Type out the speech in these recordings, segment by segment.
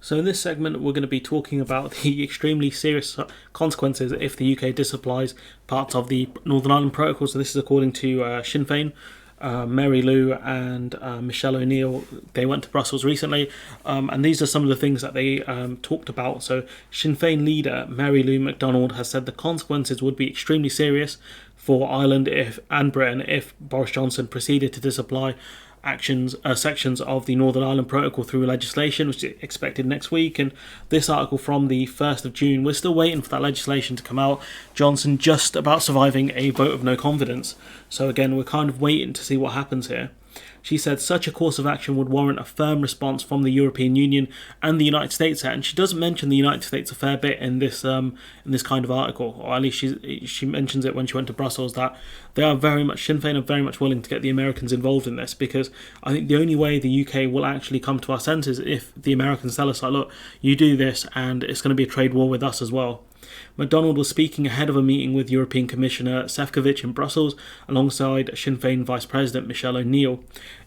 So in this segment, we're going to be talking about the extremely serious consequences if the UK disapplies parts of the Northern Ireland Protocol. So this is according to Sinn Féin. Mary Lou and Michelle O'Neill, they went to Brussels recently, and these are some of the things that they talked about. So Sinn Féin leader Mary Lou MacDonald has said the consequences would be extremely serious for Ireland and Britain if Boris Johnson proceeded to disapply sections of the Northern Ireland Protocol through legislation, which is expected next week. And this article from the 1st of June, we're still waiting for that legislation to come out. Johnson just about surviving a vote of no confidence. So again, we're kind of waiting to see what happens here. She said such a course of action would warrant a firm response from the European Union and the United States. And she doesn't mention the United States a fair bit in this kind of article, or at least she mentions it when she went to Brussels, that they are very much, Sinn Féin are very much willing to get the Americans involved in this, because I think the only way the UK will actually come to our senses if the Americans tell us, like, look, you do this and it's going to be a trade war with us as well. MacDonald was speaking ahead of a meeting with European Commissioner Šefčovič in Brussels alongside Sinn Féin Vice President Michelle O'Neill.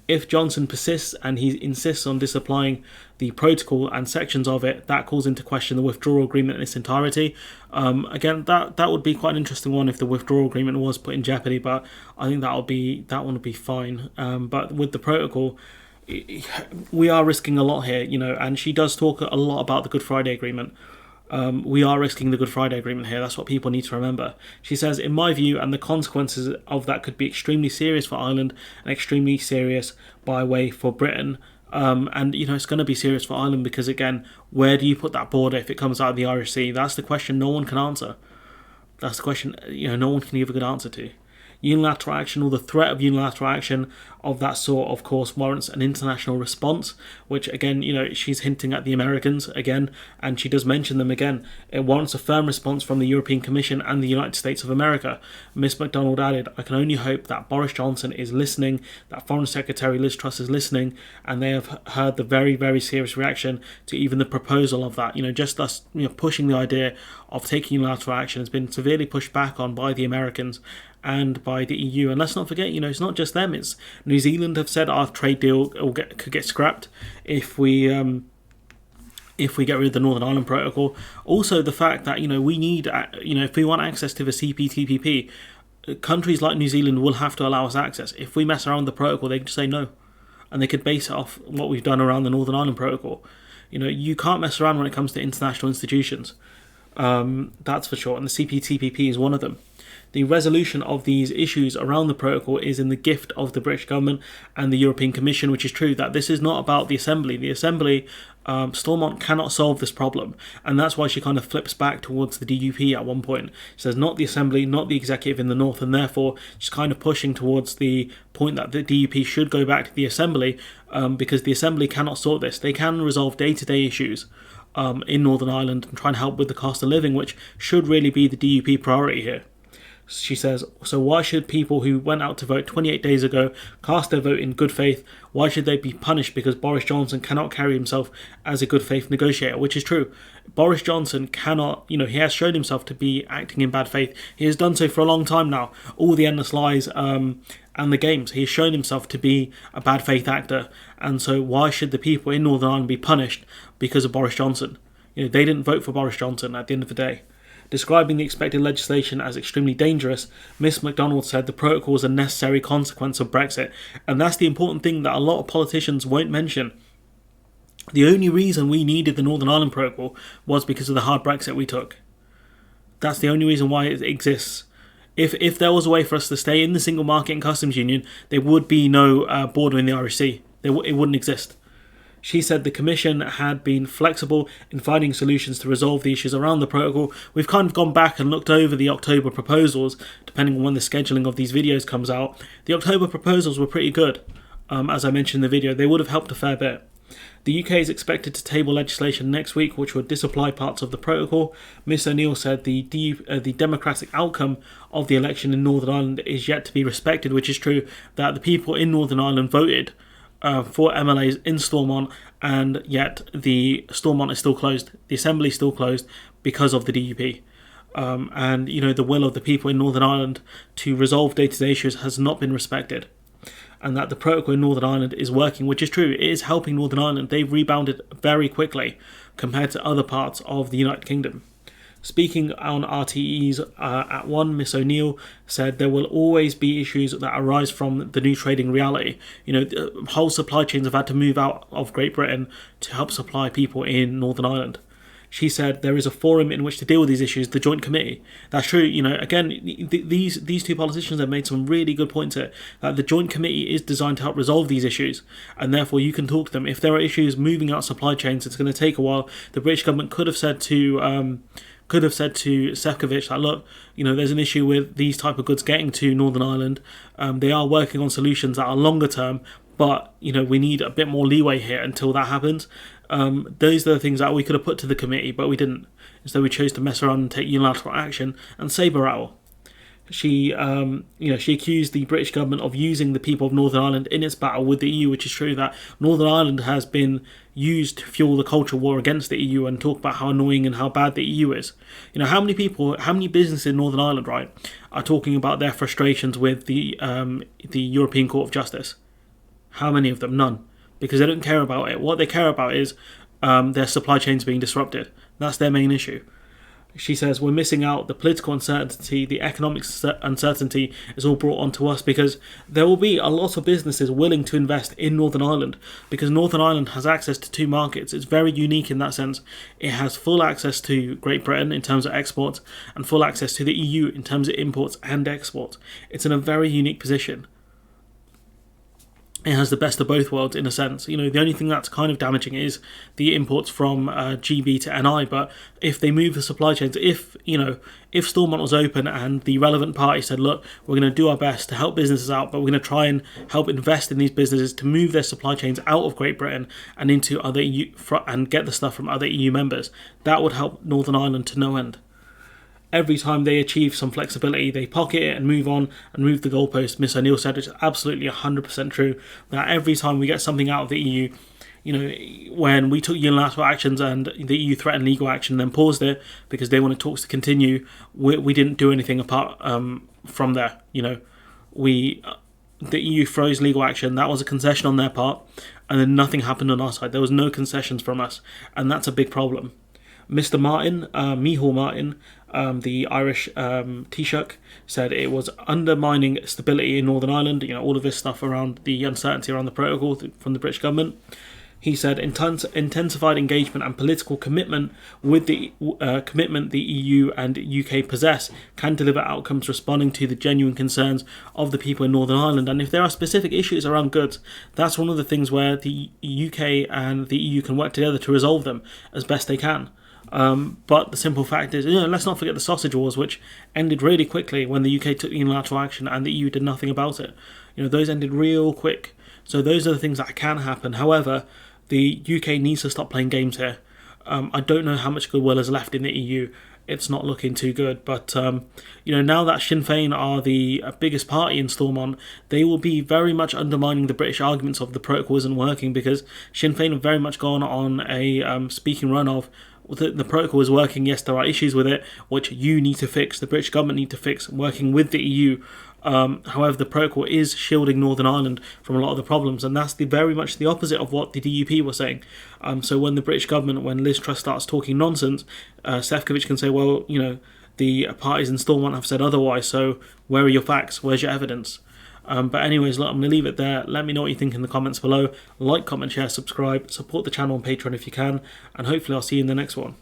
If Johnson persists and he insists on disapplying the protocol and sections of it, that calls into question the withdrawal agreement in its entirety. Again, that would be quite an interesting one if the withdrawal agreement was put in jeopardy, but I think that one would be fine. But with the protocol, we are risking a lot here, and she does talk a lot about the Good Friday Agreement. We are risking the Good Friday Agreement here. That's what people need to remember. She says, in my view, and the consequences of that could be extremely serious for Ireland and extremely serious by way for Britain. And it's going to be serious for Ireland because, again, where do you put that border if it comes out of the Irish Sea? That's the question no one can answer. That's the question no one can give a good answer to. Unilateral action, or the threat of unilateral action of that sort, of course, warrants an international response, which, again, she's hinting at the Americans again, and she does mention them again. It warrants a firm response from the European Commission and the United States of America. Miss MacDonald added, I can only hope that Boris Johnson is listening, that Foreign Secretary Liz Truss is listening, and they have heard the very, very serious reaction to even the proposal of that. Just us, pushing the idea of taking unilateral action has been severely pushed back on by the Americans and by the EU. And let's not forget, it's not just them. It's New Zealand have said our trade deal could get scrapped if we get rid of the Northern Ireland Protocol. Also, the fact that we need, if we want access to the CPTPP, countries like New Zealand will have to allow us access. If we mess around with the protocol, they can just say no, and they could base it off what we've done around the Northern Ireland Protocol. You can't mess around when it comes to international institutions. That's for sure, and the CPTPP is one of them. The resolution of these issues around the protocol is in the gift of the British government and the European Commission, which is true, that this is not about the Assembly. The Assembly, Stormont cannot solve this problem, and that's why she kind of flips back towards the DUP at one point. She says not the Assembly, not the executive in the North, and therefore she's kind of pushing towards the point that the DUP should go back to the Assembly, because the Assembly cannot sort this. They can resolve day-to-day issues in Northern Ireland and try and help with the cost of living, which should really be the DUP priority here. She says, so why should people who went out to vote 28 days ago cast their vote in good faith? Why should they be punished because Boris Johnson cannot carry himself as a good faith negotiator? Which is true. Boris Johnson cannot, he has shown himself to be acting in bad faith. He has done so for a long time now. All the endless lies and the games. He has shown himself to be a bad faith actor. And so why should the people in Northern Ireland be punished because of Boris Johnson? They didn't vote for Boris Johnson at the end of the day. Describing the expected legislation as extremely dangerous, Miss MacDonald said the protocol was a necessary consequence of Brexit. And that's the important thing that a lot of politicians won't mention. The only reason we needed the Northern Ireland Protocol was because of the hard Brexit we took. That's the only reason why it exists. If there was a way for us to stay in the single market and customs union, there would be no border in the Irish Sea. It wouldn't exist. She said the Commission had been flexible in finding solutions to resolve the issues around the protocol. We've kind of gone back and looked over the October proposals, depending on when the scheduling of these videos comes out. The October proposals were pretty good. As I mentioned in the video, they would have helped a fair bit. The UK is expected to table legislation next week which would disapply parts of the protocol. Ms O'Neill said the democratic outcome of the election in Northern Ireland is yet to be respected, which is true, that the people in Northern Ireland voted for MLAs in Stormont, and yet the Stormont is still closed. The Assembly is still closed because of the DUP. And the will of the people in Northern Ireland to resolve day-to-day issues has not been respected. And that the protocol in Northern Ireland is working, which is true. It is helping Northern Ireland. They've rebounded very quickly compared to other parts of the United Kingdom. Speaking on RTE's at one, Miss O'Neill said there will always be issues that arise from the new trading reality. Whole supply chains have had to move out of Great Britain to help supply people in Northern Ireland. She said there is a forum in which to deal with these issues, the Joint Committee. That's true. Again, these two politicians have made some really good points here. That the Joint Committee is designed to help resolve these issues, and therefore you can talk to them. If there are issues moving out supply chains, it's going to take a while. The British government could have said to Sefcovic that, look, there's an issue with these type of goods getting to Northern Ireland. They are working on solutions that are longer term, but we need a bit more leeway here until that happens. Those are the things that we could have put to the committee, but we didn't. Instead, we chose to mess around and take unilateral action and sabre rattle. She accused the British government of using the people of Northern Ireland in its battle with the EU, which is true that Northern Ireland has been used to fuel the culture war against the EU and talk about how annoying and how bad the EU is. How many businesses in Northern Ireland, right, are talking about their frustrations with the European Court of Justice? How many of them? None. Because they don't care about it. What they care about is their supply chains being disrupted. That's their main issue. She says we're missing out the political uncertainty, the economic uncertainty is all brought onto us because there will be a lot of businesses willing to invest in Northern Ireland because Northern Ireland has access to two markets. It's very unique in that sense. It has full access to Great Britain in terms of exports and full access to the EU in terms of imports and exports. It's in a very unique position. It has the best of both worlds in a sense. The only thing that's kind of damaging is the imports from GB to NI. But if they move the supply chains, if Stormont was open and the relevant party said, look, we're going to do our best to help businesses out, but we're going to try and help invest in these businesses to move their supply chains out of Great Britain and into other EU and get the stuff from other EU members, that would help Northern Ireland to no end. Every time they achieve some flexibility, they pocket it and move on and move the goalpost. Miss O'Neill said it's absolutely 100% true that every time we get something out of the EU, when we took unilateral actions and the EU threatened legal action, then paused it because they wanted talks to continue, we didn't do anything apart from there. The EU froze legal action. That was a concession on their part, and then nothing happened on our side. There was no concessions from us, and that's a big problem. Mr. Martin, Micheál Martin, the Irish Taoiseach, said it was undermining stability in Northern Ireland, all of this stuff around the uncertainty around the protocol from the British government. He said intensified engagement and political commitment with the commitment the EU and UK possess can deliver outcomes responding to the genuine concerns of the people in Northern Ireland. And if there are specific issues around goods, that's one of the things where the UK and the EU can work together to resolve them as best they can. But the simple fact is, let's not forget the sausage wars, which ended really quickly when the UK took unilateral action and the EU did nothing about it. Those ended real quick. So those are the things that can happen. However, the UK needs to stop playing games here. I don't know how much goodwill is left in the EU. It's not looking too good. But, now that Sinn Féin are the biggest party in Stormont, they will be very much undermining the British arguments of the protocol isn't working because Sinn Féin have very much gone on a speaking run of the protocol is working. Yes, there are issues with it, which you need to fix, the British government need to fix, working with the EU. However, the protocol is shielding Northern Ireland from a lot of the problems, and that's very much the opposite of what the DUP were saying. So when the British government, when Liz Truss starts talking nonsense, Sefcovic can say, well, the parties in Stormont have said otherwise, so where are your facts? Where's your evidence? But anyways, look, I'm going to leave it there. Let me know what you think in the comments below. Like, comment, share, subscribe, support the channel on Patreon if you can, and hopefully I'll see you in the next one.